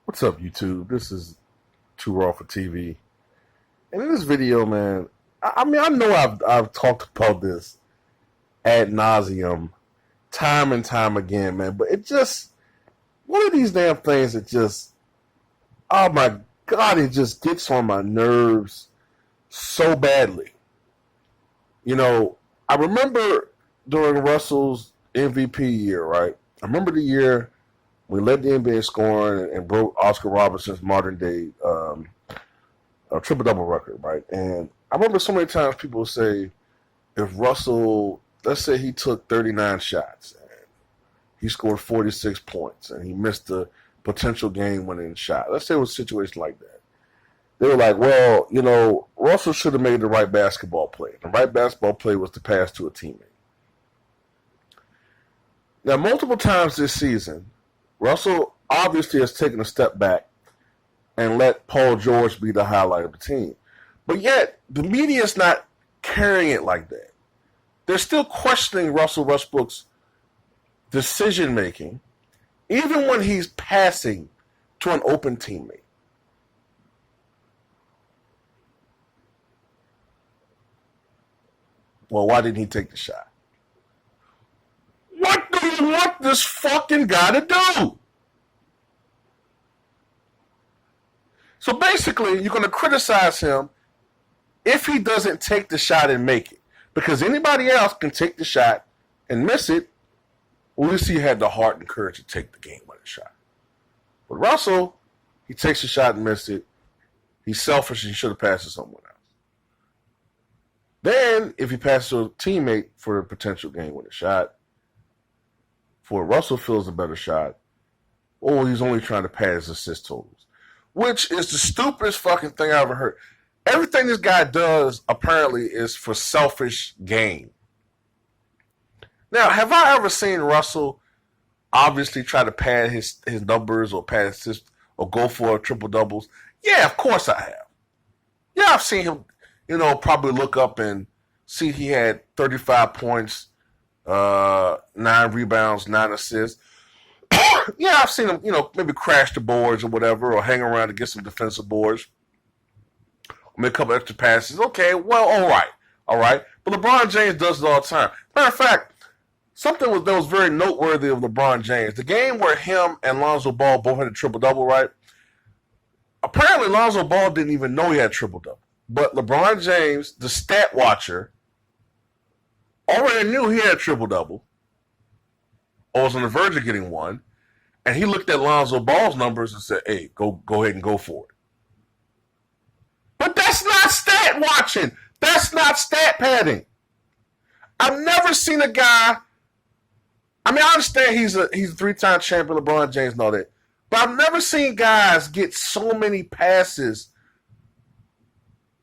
What's up, YouTube? This is Too Raw for TV. And in this video, man, I know I've talked about this ad nauseum, time and time again, man. But it just one of these damn things that just, oh my God, it just gets on my nerves so badly. I remember during Russell's MVP year, right? I remember the year we led the NBA in scoring and broke Oscar Robertson's modern day triple double record, right? And I remember so many times people would say, if Russell, let's say he took 39 shots and he scored 46 points and he missed the potential game winning shot. Let's say it was a situation like that. They were like, well, Russell should have made the right basketball play. The right basketball play was to pass to a teammate. Now, multiple times this season, Russell obviously has taken a step back and let Paul George be the highlight of the team. But yet, the media is not carrying it like that. They're still questioning Russell Westbrook's decision-making, even when he's passing to an open teammate. Well, why didn't he take the shot? What do you want this fucking guy to do? So basically, you're going to criticize him if he doesn't take the shot and make it. Because anybody else can take the shot and miss it. Well, at least he had the heart and courage to take the game-winning shot. But Russell, he takes the shot and missed it. He's selfish and he should have passed to someone else. Then, if he passes to a teammate for a potential game-winning shot, for Russell feels a better shot, he's only trying to pad his assist totals. Which is the stupidest fucking thing I ever heard. Everything this guy does, apparently, is for selfish gain. Now, have I ever seen Russell obviously try to pad his numbers or pad assists or go for triple doubles? Yeah, of course I have. Yeah, I've seen him, probably look up and see he had 35 points, 9 rebounds, 9 assists. Yeah, I've seen him, maybe crash the boards or whatever, or hang around to get some defensive boards. Make a couple extra passes. Okay, well, all right. But LeBron James does it all the time. Matter of fact, something that was very noteworthy of LeBron James, the game where him and Lonzo Ball both had a triple-double, right? Apparently, Lonzo Ball didn't even know he had a triple-double. But LeBron James, the stat watcher, already knew he had a triple-double, or was on the verge of getting one, and he looked at Lonzo Ball's numbers and said, hey, go ahead and go for it. But that's not stat watching. That's not stat padding. I've never seen a guy. I mean, I understand he's a 3-time champion, LeBron James, and all that. But I've never seen guys get so many passes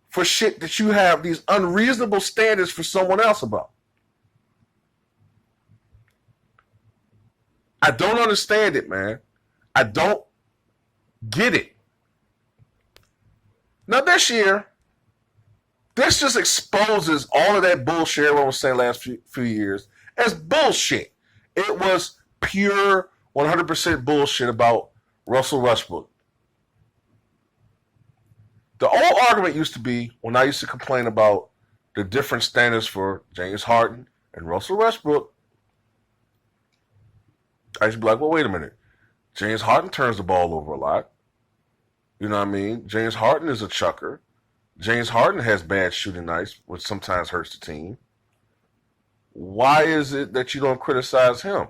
for shit that you have these unreasonable standards for someone else about. I don't understand it, man. I don't get it. Now, this year, this just exposes all of that bullshit everyone was saying last few years as bullshit. It was pure 100% bullshit about Russell Westbrook. The old argument used to be, when I used to complain about the different standards for James Harden and Russell Westbrook, I used to be like, well, wait a minute. James Harden turns the ball over a lot. You know what I mean? James Harden is a chucker. James Harden has bad shooting nights, which sometimes hurts the team. Why is it that you don't criticize him?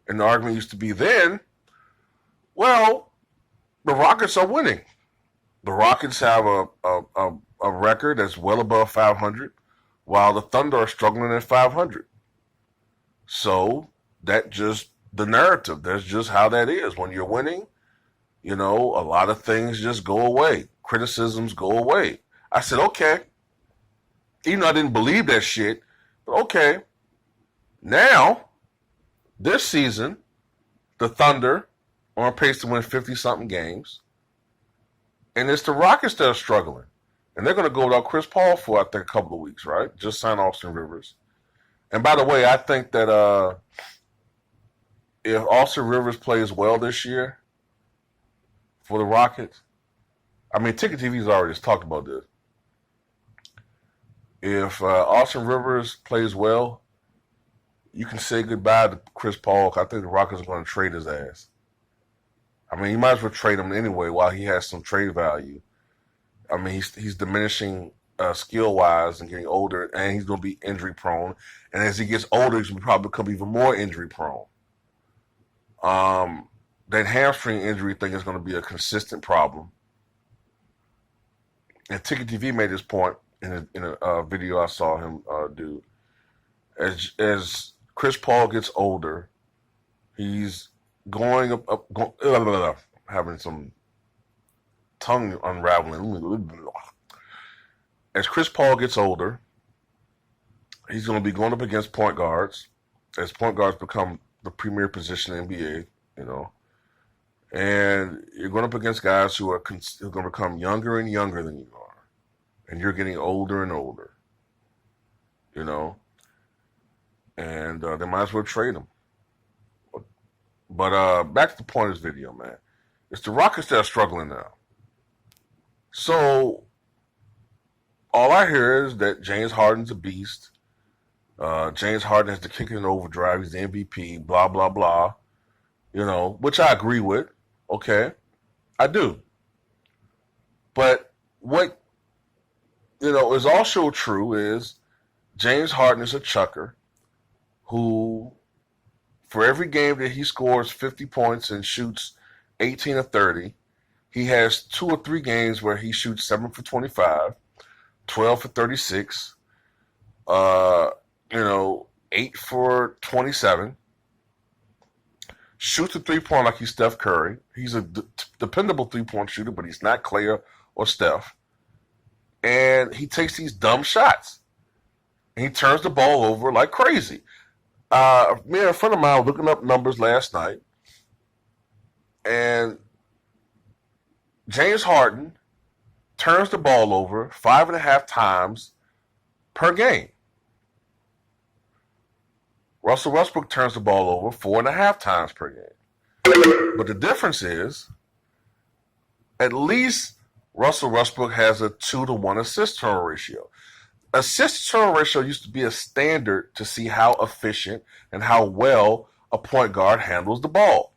And the argument used to be then, well, the Rockets are winning. The Rockets have a record that's well above 500, while the Thunder are struggling at 500. So that just the narrative. That's just how that is. When you're winning, a lot of things just go away. Criticisms go away. I said, okay. Even though I didn't believe that shit, but okay. Now, this season, the Thunder are on pace to win 50-something games. And it's the Rockets that are struggling. And they're going to go without Chris Paul for, I think, a couple of weeks, right? Just sign Austin Rivers. And by the way, I think that if Austin Rivers plays well this year, for the Rockets. I mean, Ticket TV's already talked about this. If Austin Rivers plays well, you can say goodbye to Chris Paul. I think the Rockets are going to trade his ass. I mean, you might as well trade him anyway while he has some trade value. I mean, he's diminishing skill-wise and getting older, and he's going to be injury-prone. And as he gets older, he's going to probably become even more injury-prone. That hamstring injury thing is going to be a consistent problem. And Ticket TV made this point in a video I saw him do. As Chris Paul gets older, he's going having some tongue unraveling. As Chris Paul gets older, he's going to be going up against point guards. As point guards become the premier position in the NBA, you know, and you're going up against guys who are going to become younger and younger than you are, and you're getting older and older, you know, and they might as well trade him. But back to the point of this video, man. It's the Rockets that are struggling now. So all I hear is that James Harden's a beast. James Harden has to kick it in overdrive. He's the MVP, blah, blah, blah. You know, which I agree with. Okay. I do. But what, you know, is also true is James Harden is a chucker who, for every game that he scores 50 points and shoots 18 or 30, he has 2 or 3 games where he shoots 7 for 25, 12 for 36, 8 for 27, shoots a 3-point like he's Steph Curry. He's a dependable 3-point shooter, but he's not Clay or Steph. And he takes these dumb shots. And he turns the ball over like crazy. Me and a friend of mine were looking up numbers last night. And James Harden turns the ball over 5.5 times per game. Russell Westbrook turns the ball over 4.5 times per game. But the difference is, at least Russell Westbrook has a 2-to-1 assist-turn ratio. Assist-to-turn ratio used to be a standard to see how efficient and how well a point guard handles the ball.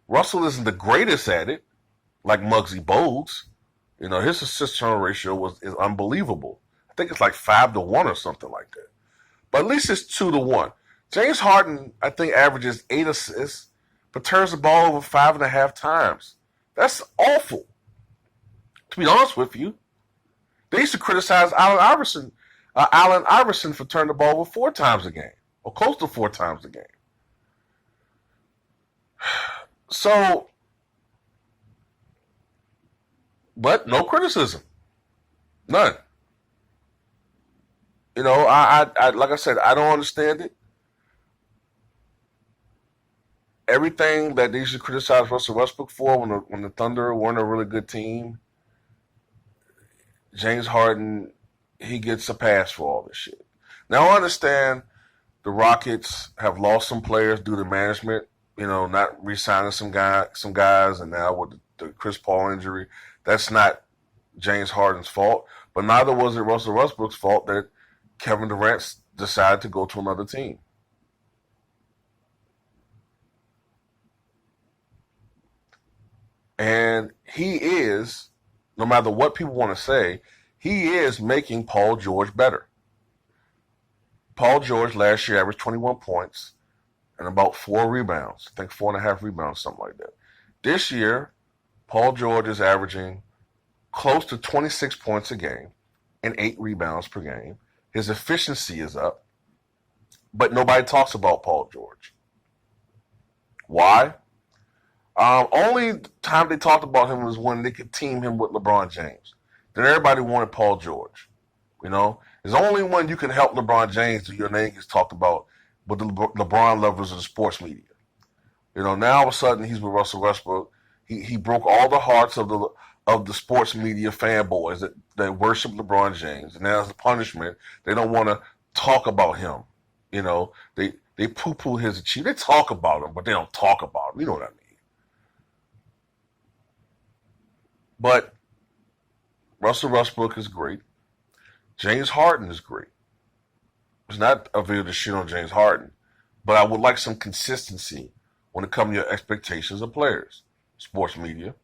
Russell isn't the greatest at it, like Muggsy Bogues. You know, his assist-to-turn ratio is unbelievable. I think it's like 5-to-1 or something like that. But at least it's 2-to-1. James Harden, I think, averages 8 assists, but turns the ball over 5.5 times. That's awful. To be honest with you, they used to criticize Allen Iverson for turning the ball over 4 times a game, or close to 4 times a game. So, but no criticism, none. You know, I like I said, I don't understand it. Everything that they used to criticize Russell Westbrook for when the Thunder weren't a really good team, James Harden, he gets a pass for all this shit. Now I understand the Rockets have lost some players due to management, you know, not re-signing some guys, and now with the Chris Paul injury, that's not James Harden's fault. But neither was it Russell Westbrook's fault that Kevin Durant decided to go to another team. And he is, no matter what people want to say, he is making Paul George better. Paul George last year averaged 21 points and about 4 rebounds. I think 4.5 rebounds, something like that. This year, Paul George is averaging close to 26 points a game and 8 rebounds per game. His efficiency is up, but nobody talks about Paul George. Why? Only time they talked about him was when they could team him with LeBron James. Then everybody wanted Paul George. You know, there's only when you can help LeBron James that your name gets talked about with the LeBron lovers of the sports media. You know, now all of a sudden he's with Russell Westbrook. He broke all the hearts of the sports media fanboys that worship LeBron James. And now as a punishment, they don't want to talk about him. You know, they poo-poo his achievement. They talk about him, but they don't talk about him. You know what I mean? But Russell Westbrook is great. James Harden is great. It's not a video to shit on James Harden, but I would like some consistency when it comes to your expectations of players. Sports media,